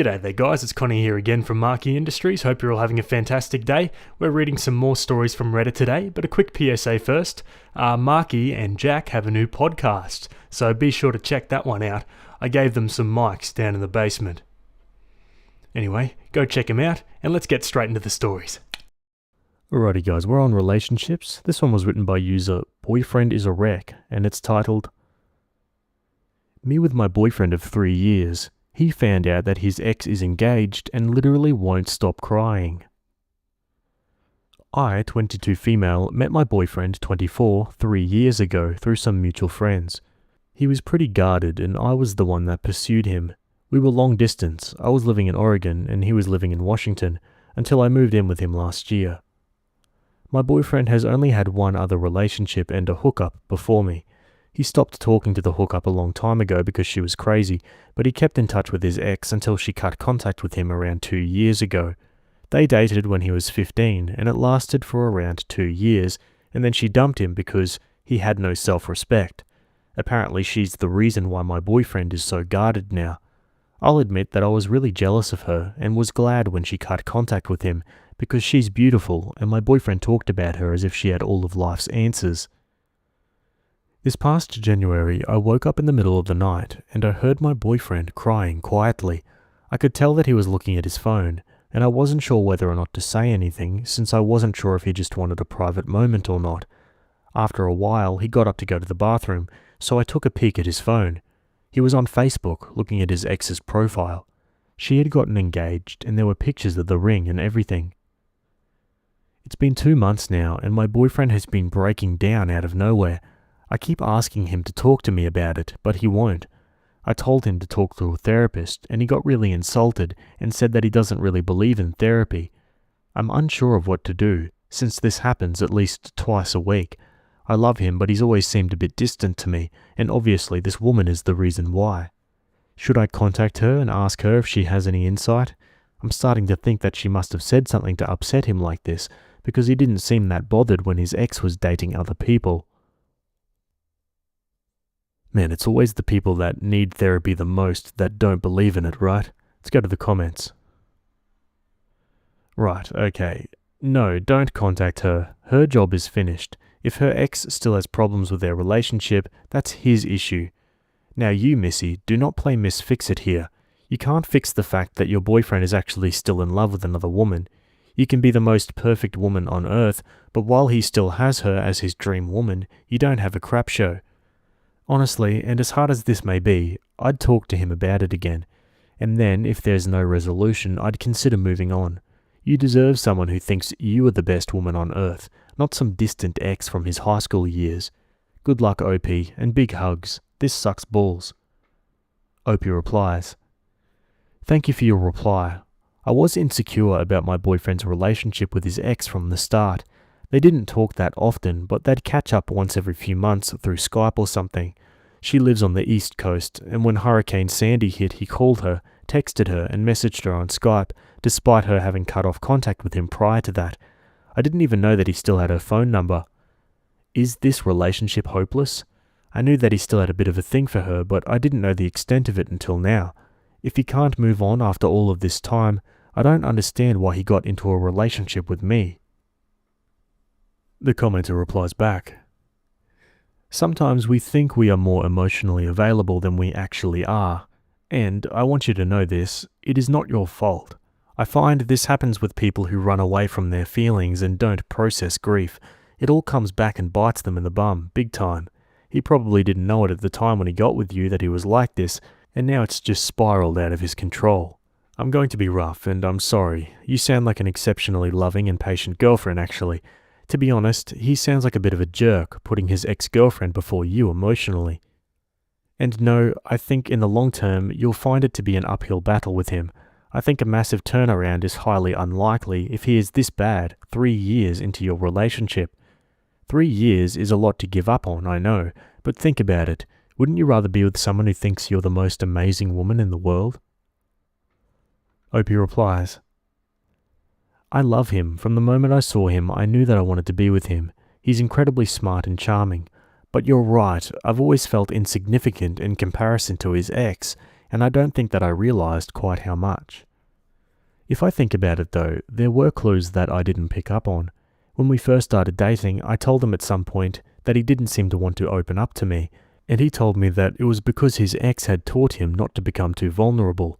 G'day there guys, it's Connie here again from Marquee Industries. Hope you're all having a fantastic day. We're reading some more stories from Reddit today, but a quick PSA first. Marquee and Jack have a new podcast, so be sure to check that one out. I gave them some mics down in the basement. Anyway, go check them out, and let's get straight into the stories. Alrighty guys, we're on relationships. This one was written by user Boyfriend is a Wreck, and it's titled, Me with my boyfriend of 3 years. He found out that his ex is engaged and literally won't stop crying. I, 22 female, met my boyfriend, 24, 3 years ago through some mutual friends. He was pretty guarded and I was the one that pursued him. We were long distance. I was living in Oregon and he was living in Washington until I moved in with him last year. My boyfriend has only had one other relationship and a hookup before me. He stopped talking to the hookup a long time ago because she was crazy, but he kept in touch with his ex until she cut contact with him around 2 years ago. They dated when he was 15, and it lasted for around 2 years, and then she dumped him because he had no self-respect. Apparently she's the reason why my boyfriend is so guarded now. I'll admit that I was really jealous of her and was glad when she cut contact with him because she's beautiful and my boyfriend talked about her as if she had all of life's answers. This past January, I woke up in the middle of the night and I heard my boyfriend crying quietly. I could tell that he was looking at his phone, and I wasn't sure whether or not to say anything since I wasn't sure if he just wanted a private moment or not. After a while, he got up to go to the bathroom, so I took a peek at his phone. He was on Facebook looking at his ex's profile. She had gotten engaged and there were pictures of the ring and everything. It's been 2 months now and my boyfriend has been breaking down out of nowhere. I keep asking him to talk to me about it, but he won't. I told him to talk to a therapist, and he got really insulted and said that he doesn't really believe in therapy. I'm unsure of what to do, since this happens at least twice a week. I love him, but he's always seemed a bit distant to me, and obviously this woman is the reason why. Should I contact her and ask her if she has any insight? I'm starting to think that she must have said something to upset him like this, because he didn't seem that bothered when his ex was dating other people. Man, it's always the people that need therapy the most that don't believe in it, right? Let's go to the comments. Right, okay. No, don't contact her. Her job is finished. If her ex still has problems with their relationship, that's his issue. Now you, Missy, do not play Miss Fix-It here. You can't fix the fact that your boyfriend is actually still in love with another woman. You can be the most perfect woman on earth, but while he still has her as his dream woman, you don't have a crap show. Honestly, and as hard as this may be, I'd talk to him about it again, and then, if there's no resolution, I'd consider moving on. You deserve someone who thinks you are the best woman on earth, not some distant ex from his high school years. Good luck, OP, and big hugs. This sucks balls. OP replies, Thank you for your reply. I was insecure about my boyfriend's relationship with his ex from the start. They didn't talk that often, but they'd catch up once every few months through Skype or something. She lives on the East Coast, and when Hurricane Sandy hit, he called her, texted her, and messaged her on Skype, despite her having cut off contact with him prior to that. I didn't even know that he still had her phone number. Is this relationship hopeless? I knew that he still had a bit of a thing for her, but I didn't know the extent of it until now. If he can't move on after all of this time, I don't understand why he got into a relationship with me. The commenter replies back, Sometimes we think we are more emotionally available than we actually are, and I want you to know this, it is not your fault. I find this happens with people who run away from their feelings and don't process grief. It all comes back and bites them in the bum, big time. He probably didn't know it at the time when he got with you that he was like this, and now it's just spiraled out of his control. I'm going to be rough, and I'm sorry. You sound like an exceptionally loving and patient girlfriend, actually. To be honest, he sounds like a bit of a jerk, putting his ex-girlfriend before you emotionally. And no, I think in the long term, you'll find it to be an uphill battle with him. I think a massive turnaround is highly unlikely if he is this bad 3 years into your relationship. 3 years is a lot to give up on, I know, but think about it. Wouldn't you rather be with someone who thinks you're the most amazing woman in the world? OP replies, I love him. From the moment I saw him, I knew that I wanted to be with him. He's incredibly smart and charming. But you're right, I've always felt insignificant in comparison to his ex, and I don't think that I realized quite how much. If I think about it though, there were clues that I didn't pick up on. When we first started dating, I told him at some point that he didn't seem to want to open up to me, and he told me that it was because his ex had taught him not to become too vulnerable.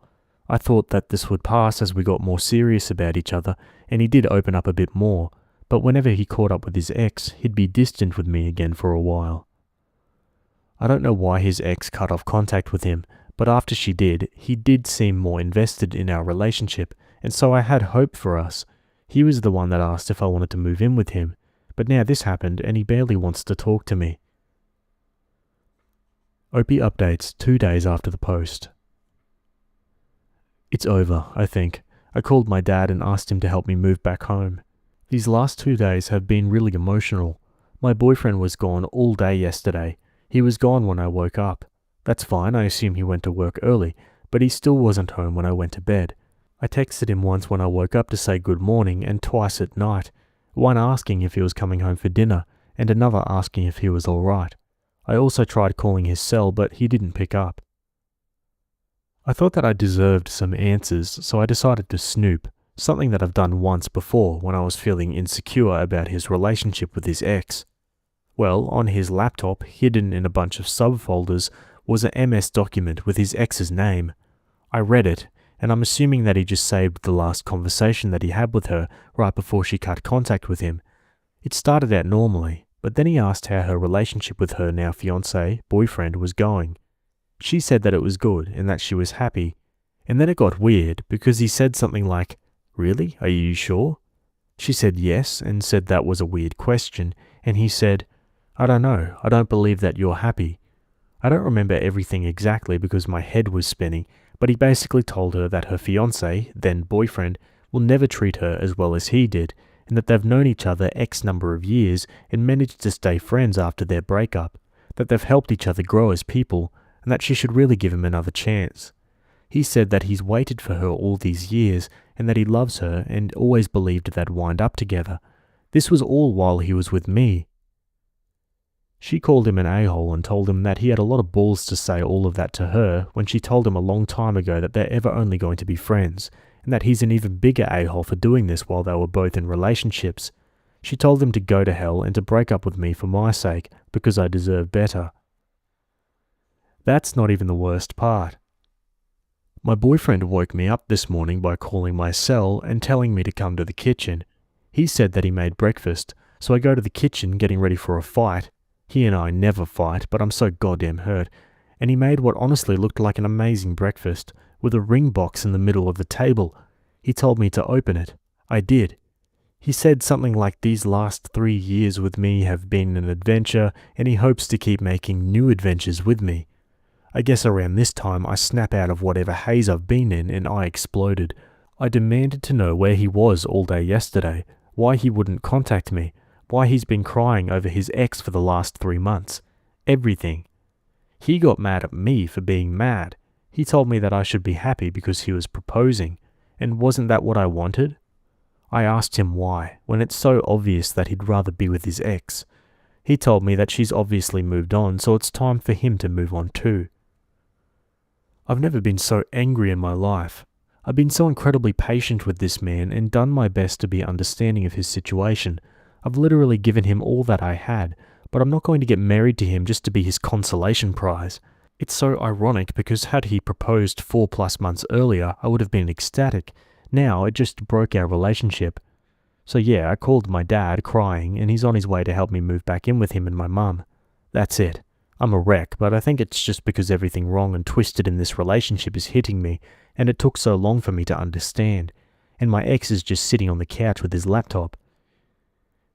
I thought that this would pass as we got more serious about each other, and he did open up a bit more, but whenever he caught up with his ex, he'd be distant with me again for a while. I don't know why his ex cut off contact with him, but after she did, he did seem more invested in our relationship, and so I had hope for us. He was the one that asked if I wanted to move in with him, but now this happened and he barely wants to talk to me. Opie updates 2 days after the post. It's over, I think. I called my dad and asked him to help me move back home. These last 2 days have been really emotional. My boyfriend was gone all day yesterday. He was gone when I woke up. That's fine, I assume he went to work early, but he still wasn't home when I went to bed. I texted him once when I woke up to say good morning and twice at night, one asking if he was coming home for dinner and another asking if he was alright. I also tried calling his cell, but he didn't pick up. I thought that I deserved some answers, so I decided to snoop, something that I've done once before when I was feeling insecure about his relationship with his ex. Well, on his laptop, hidden in a bunch of subfolders, was an MS document with his ex's name. I read it, and I'm assuming that he just saved the last conversation that he had with her right before she cut contact with him. It started out normally, but then he asked how her relationship with her now fiancé, boyfriend, was going. She said that it was good and that she was happy, and then it got weird because he said something like, "Really? Are you sure?" She said yes and said that was a weird question, and he said, "I don't know, I don't believe that you're happy." I don't remember everything exactly because my head was spinning, but he basically told her that her fiancé, then boyfriend, will never treat her as well as he did, and that they've known each other X number of years and managed to stay friends after their breakup, that they've helped each other grow as people, and that she should really give him another chance. He said that he's waited for her all these years and that he loves her and always believed they'd wind up together. This was all while he was with me. She called him an a-hole and told him that he had a lot of balls to say all of that to her when she told him a long time ago that they're ever only going to be friends, and that he's an even bigger a-hole for doing this while they were both in relationships. She told him to go to hell and to break up with me for my sake, because I deserve better. That's not even the worst part. My boyfriend woke me up this morning by calling my cell and telling me to come to the kitchen. He said that he made breakfast, so I go to the kitchen getting ready for a fight. He and I never fight, but I'm so goddamn hurt. And he made what honestly looked like an amazing breakfast, with a ring box in the middle of the table. He told me to open it. I did. He said something like these last 3 years with me have been an adventure, and he hopes to keep making new adventures with me. I guess around this time I snap out of whatever haze I've been in and I exploded. I demanded to know where he was all day yesterday, why he wouldn't contact me, why he's been crying over his ex for the last 3 months. Everything. He got mad at me for being mad. He told me that I should be happy because he was proposing, and wasn't that what I wanted? I asked him why, when it's so obvious that he'd rather be with his ex. He told me that she's obviously moved on, so it's time for him to move on too. I've never been so angry in my life. I've been so incredibly patient with this man and done my best to be understanding of his situation. I've literally given him all that I had, but I'm not going to get married to him just to be his consolation prize. It's so ironic because had he proposed 4+ months earlier, I would have been ecstatic. Now it just broke our relationship. So yeah, I called my dad crying and he's on his way to help me move back in with him and my mum. That's it. I'm a wreck, but I think it's just because everything wrong and twisted in this relationship is hitting me, and it took so long for me to understand, and my ex is just sitting on the couch with his laptop.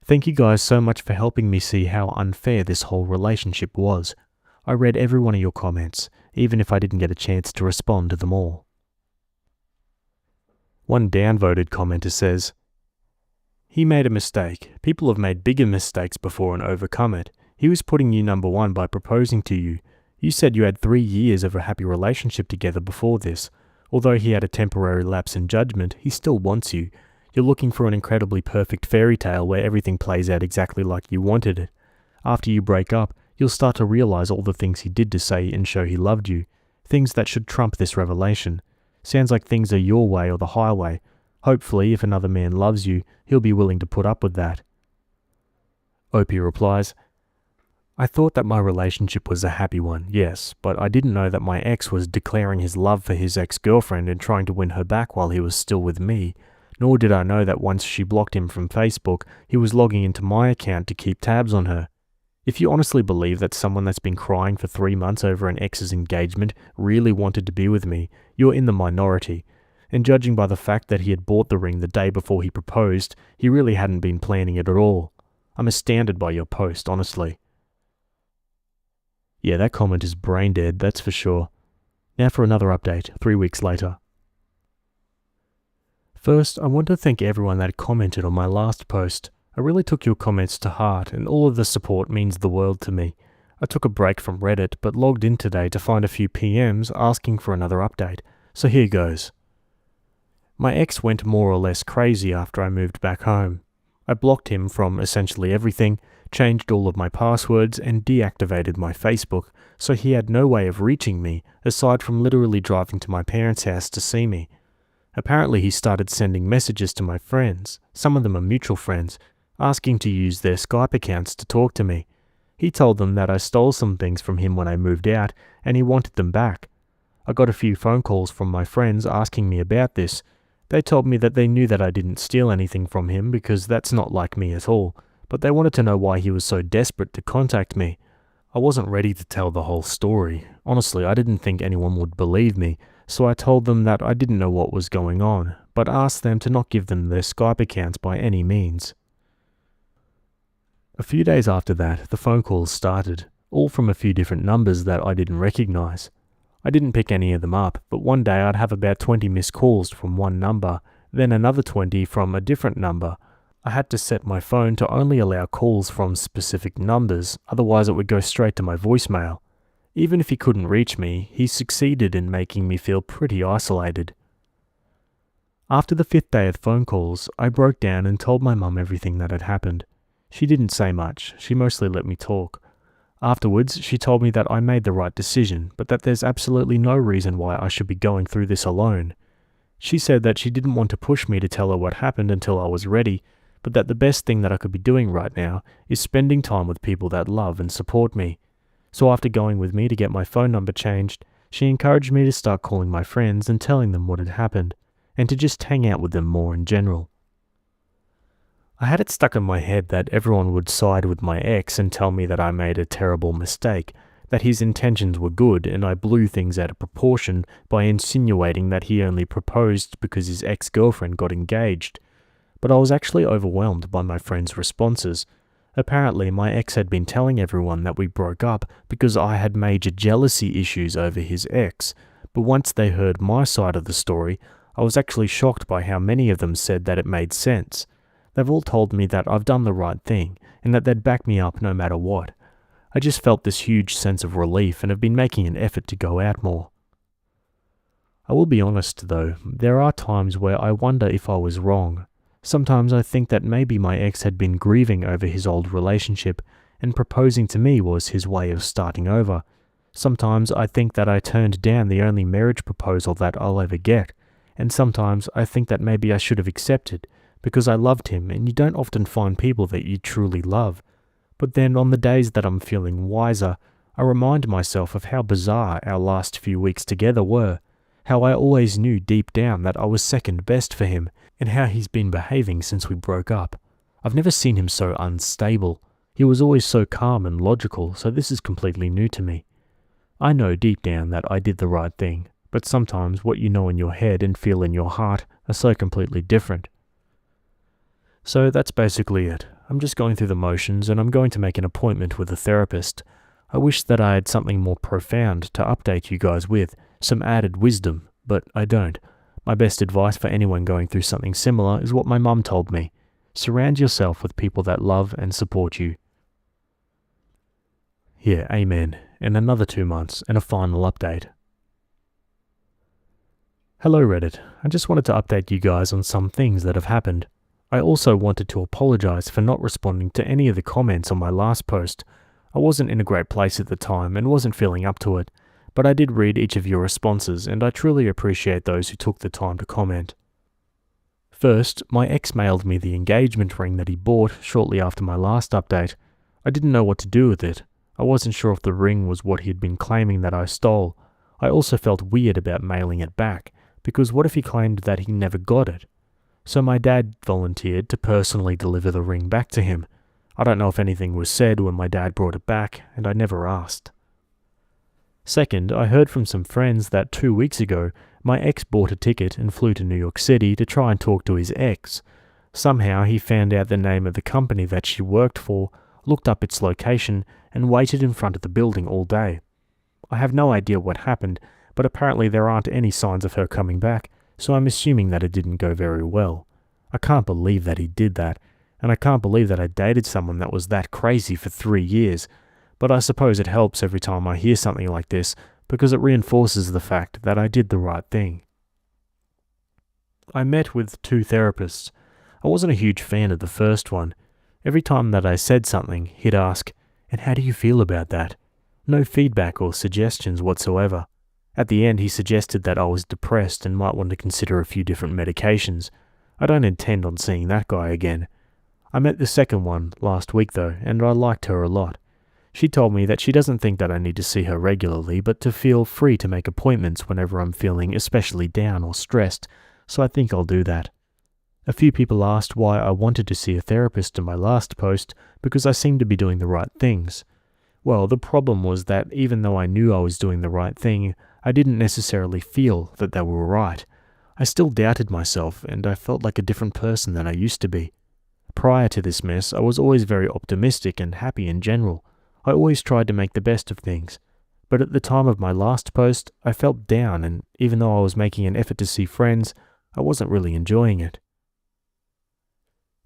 Thank you guys so much for helping me see how unfair this whole relationship was. I read every one of your comments, even if I didn't get a chance to respond to them all. One downvoted commenter says, "He made a mistake. People have made bigger mistakes before and overcome it. He was putting you number one by proposing to you. You said you had 3 years of a happy relationship together before this. Although he had a temporary lapse in judgment, he still wants you. You're looking for an incredibly perfect fairy tale where everything plays out exactly like you wanted it. After you break up, you'll start to realize all the things he did to say and show he loved you. Things that should trump this revelation. Sounds like things are your way or the highway. Hopefully, if another man loves you, he'll be willing to put up with that. Opie replies, I thought that my relationship was a happy one, yes, but I didn't know that my ex was declaring his love for his ex-girlfriend and trying to win her back while he was still with me. Nor did I know that once she blocked him from Facebook, he was logging into my account to keep tabs on her. If you honestly believe that someone that's been crying for 3 months over an ex's engagement really wanted to be with me, you're in the minority. And judging by the fact that he had bought the ring the day before he proposed, he really hadn't been planning it at all. I'm astounded by your post, honestly. Yeah, that comment is brain dead, that's for sure. Now for another update, 3 weeks later. First, I want to thank everyone that commented on my last post. I really took your comments to heart, and all of the support means the world to me. I took a break from Reddit, but logged in today to find a few PMs asking for another update, so here goes. My ex went more or less crazy after I moved back home. I blocked him from essentially everything, changed all of my passwords, and deactivated my Facebook, so he had no way of reaching me, aside from literally driving to my parents' house to see me. Apparently he started sending messages to my friends, some of them are mutual friends, asking to use their Skype accounts to talk to me. He told them that I stole some things from him when I moved out, and he wanted them back. I got a few phone calls from my friends asking me about this. They told me that they knew that I didn't steal anything from him because that's not like me at all, but they wanted to know why he was so desperate to contact me. I wasn't ready to tell the whole story. Honestly, I didn't think anyone would believe me, so I told them that I didn't know what was going on, but asked them to not give them their Skype accounts by any means. A few days after that, the phone calls started, all from a few different numbers that I didn't recognize. I didn't pick any of them up, but one day I'd have about 20 missed calls from one number, then another 20 from a different number. I had to set my phone to only allow calls from specific numbers, otherwise it would go straight to my voicemail. Even if he couldn't reach me, he succeeded in making me feel pretty isolated. After the 5th day of phone calls, I broke down and told my mum everything that had happened. She didn't say much, she mostly let me talk. Afterwards, she told me that I made the right decision, but that there's absolutely no reason why I should be going through this alone. She said that she didn't want to push me to tell her what happened until I was ready, but that the best thing that I could be doing right now is spending time with people that love and support me. So after going with me to get my phone number changed, she encouraged me to start calling my friends and telling them what had happened, and to just hang out with them more in general. I had it stuck in my head that everyone would side with my ex and tell me that I made a terrible mistake, that his intentions were good and I blew things out of proportion by insinuating that he only proposed because his ex-girlfriend got engaged. But I was actually overwhelmed by my friends' responses. Apparently, my ex had been telling everyone that we broke up because I had major jealousy issues over his ex, but once they heard my side of the story, I was actually shocked by how many of them said that it made sense. They've all told me that I've done the right thing, and that they'd back me up no matter what. I just felt this huge sense of relief and have been making an effort to go out more. I will be honest though, there are times where I wonder if I was wrong. Sometimes I think that maybe my ex had been grieving over his old relationship, and proposing to me was his way of starting over. Sometimes I think that I turned down the only marriage proposal that I'll ever get, and sometimes I think that maybe I should have accepted, because I loved him, and you don't often find people that you truly love. But then on the days that I'm feeling wiser, I remind myself of how bizarre our last few weeks together were, how I always knew deep down that I was second best for him, and how he's been behaving since we broke up. I've never seen him so unstable. He was always so calm and logical, so this is completely new to me. I know deep down that I did the right thing, but sometimes what you know in your head and feel in your heart are so completely different. So that's basically it. I'm just going through the motions and I'm going to make an appointment with a therapist. I wish that I had something more profound to update you guys with, some added wisdom, but I don't. My best advice for anyone going through something similar is what my mum told me. Surround yourself with people that love and support you. Yeah, amen. And another 2 months and a final update. Hello Reddit. I just wanted to update you guys on some things that have happened. I also wanted to apologize for not responding to any of the comments on my last post. I wasn't in a great place at the time and wasn't feeling up to it, but I did read each of your responses and I truly appreciate those who took the time to comment. First, my ex mailed me the engagement ring that he bought shortly after my last update. I didn't know what to do with it. I wasn't sure if the ring was what he had been claiming that I stole. I also felt weird about mailing it back, because what if he claimed that he never got it? So my dad volunteered to personally deliver the ring back to him. I don't know if anything was said when my dad brought it back, and I never asked. Second, I heard from some friends that 2 weeks ago, my ex bought a ticket and flew to New York City to try and talk to his ex. Somehow he found out the name of the company that she worked for, looked up its location, and waited in front of the building all day. I have no idea what happened, but apparently there aren't any signs of her coming back, so I'm assuming that it didn't go very well. I can't believe that he did that, and I can't believe that I dated someone that was that crazy for 3 years, but I suppose it helps every time I hear something like this, because it reinforces the fact that I did the right thing. I met with 2 therapists. I wasn't a huge fan of the first one. Every time that I said something, he'd ask, "And how do you feel about that?" No feedback or suggestions whatsoever. At the end, he suggested that I was depressed and might want to consider a few different medications. I don't intend on seeing that guy again. I met the second one last week though, and I liked her a lot. She told me that she doesn't think that I need to see her regularly, but to feel free to make appointments whenever I'm feeling especially down or stressed, so I think I'll do that. A few people asked why I wanted to see a therapist in my last post, because I seemed to be doing the right things. Well, the problem was that even though I knew I was doing the right thing, I didn't necessarily feel that they were right. I still doubted myself, and I felt like a different person than I used to be. Prior to this mess, I was always very optimistic and happy in general. I always tried to make the best of things. But at the time of my last post, I felt down, and even though I was making an effort to see friends, I wasn't really enjoying it.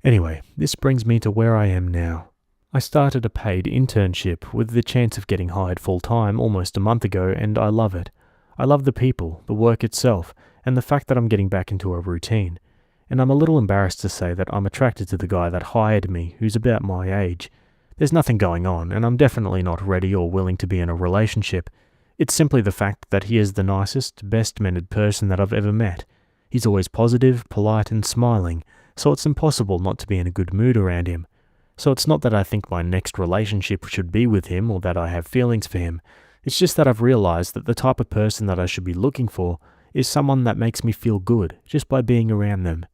Anyway, this brings me to where I am now. I started a paid internship with the chance of getting hired full-time almost a month ago, and I love it. I love the people, the work itself, and the fact that I'm getting back into a routine. And I'm a little embarrassed to say that I'm attracted to the guy that hired me, who's about my age. There's nothing going on, and I'm definitely not ready or willing to be in a relationship. It's simply the fact that he is the nicest, best-mannered person that I've ever met. He's always positive, polite, and smiling, so it's impossible not to be in a good mood around him. So it's not that I think my next relationship should be with him or that I have feelings for him. It's just that I've realized that the type of person that I should be looking for is someone that makes me feel good just by being around them.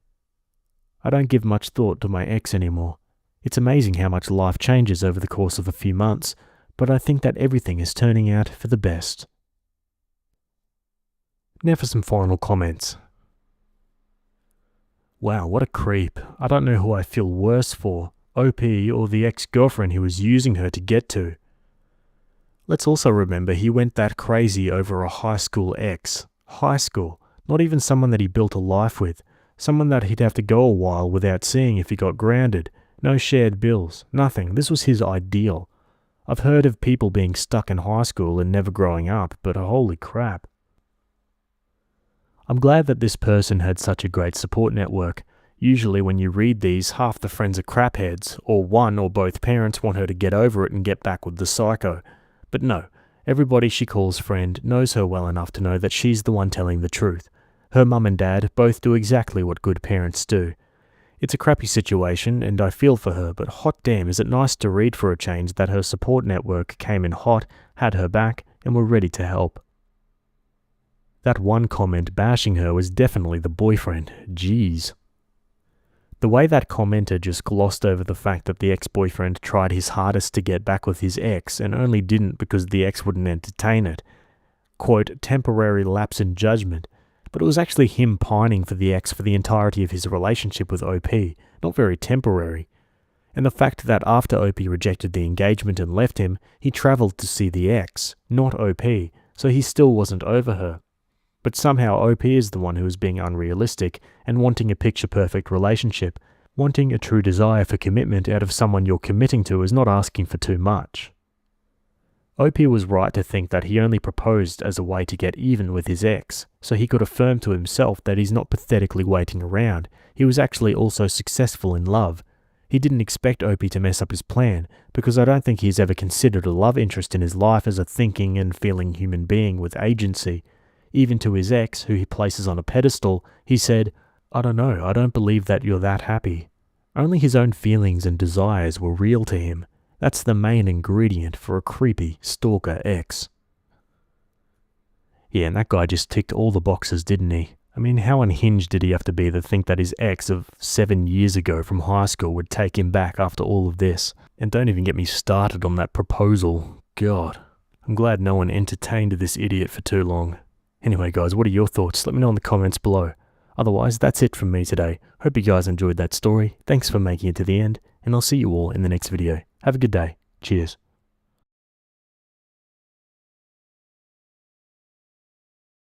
I don't give much thought to my ex anymore. It's amazing how much life changes over the course of a few months, but I think that everything is turning out for the best. Now for some final comments. Wow, what a creep. I don't know who I feel worse for, OP or the ex-girlfriend he was using her to get to. Let's also remember he went that crazy over a high school ex. High school, not even someone that he built a life with. Someone that he'd have to go a while without seeing if he got grounded. No shared bills, nothing. This was his ideal. I've heard of people being stuck in high school and never growing up, but holy crap. I'm glad that this person had such a great support network. Usually when you read these, half the friends are crapheads, or one or both parents want her to get over it and get back with the psycho. But no, everybody she calls friend knows her well enough to know that she's the one telling the truth. Her mum and dad both do exactly what good parents do. It's a crappy situation, and I feel for her, but hot damn is it nice to read for a change that her support network came in hot, had her back, and were ready to help. That one comment bashing her was definitely the boyfriend. Jeez. The way that commenter just glossed over the fact that the ex-boyfriend tried his hardest to get back with his ex and only didn't because the ex wouldn't entertain it. Quote, temporary lapse in judgment. But it was actually him pining for the ex for the entirety of his relationship with OP, not very temporary. And the fact that after OP rejected the engagement and left him, he travelled to see the ex, not OP, so he still wasn't over her. But somehow OP is the one who is being unrealistic and wanting a picture-perfect relationship. Wanting a true desire for commitment out of someone you're committing to is not asking for too much. OP was right to think that he only proposed as a way to get even with his ex, so he could affirm to himself that he's not pathetically waiting around. He was actually also successful in love. He didn't expect Opie to mess up his plan, because I don't think he's ever considered a love interest in his life as a thinking and feeling human being with agency. Even to his ex, who he places on a pedestal, he said, "I don't know, I don't believe that you're that happy." Only his own feelings and desires were real to him. That's the main ingredient for a creepy stalker ex. Yeah, and that guy just ticked all the boxes, didn't he? I mean, how unhinged did he have to be to think that his ex of 7 years ago from high school would take him back after all of this? And don't even get me started on that proposal. God, I'm glad no one entertained this idiot for too long. Anyway guys, what are your thoughts? Let me know in the comments below. Otherwise, that's it from me today. Hope you guys enjoyed that story. Thanks for making it to the end, and I'll see you all in the next video. Have a good day. Cheers.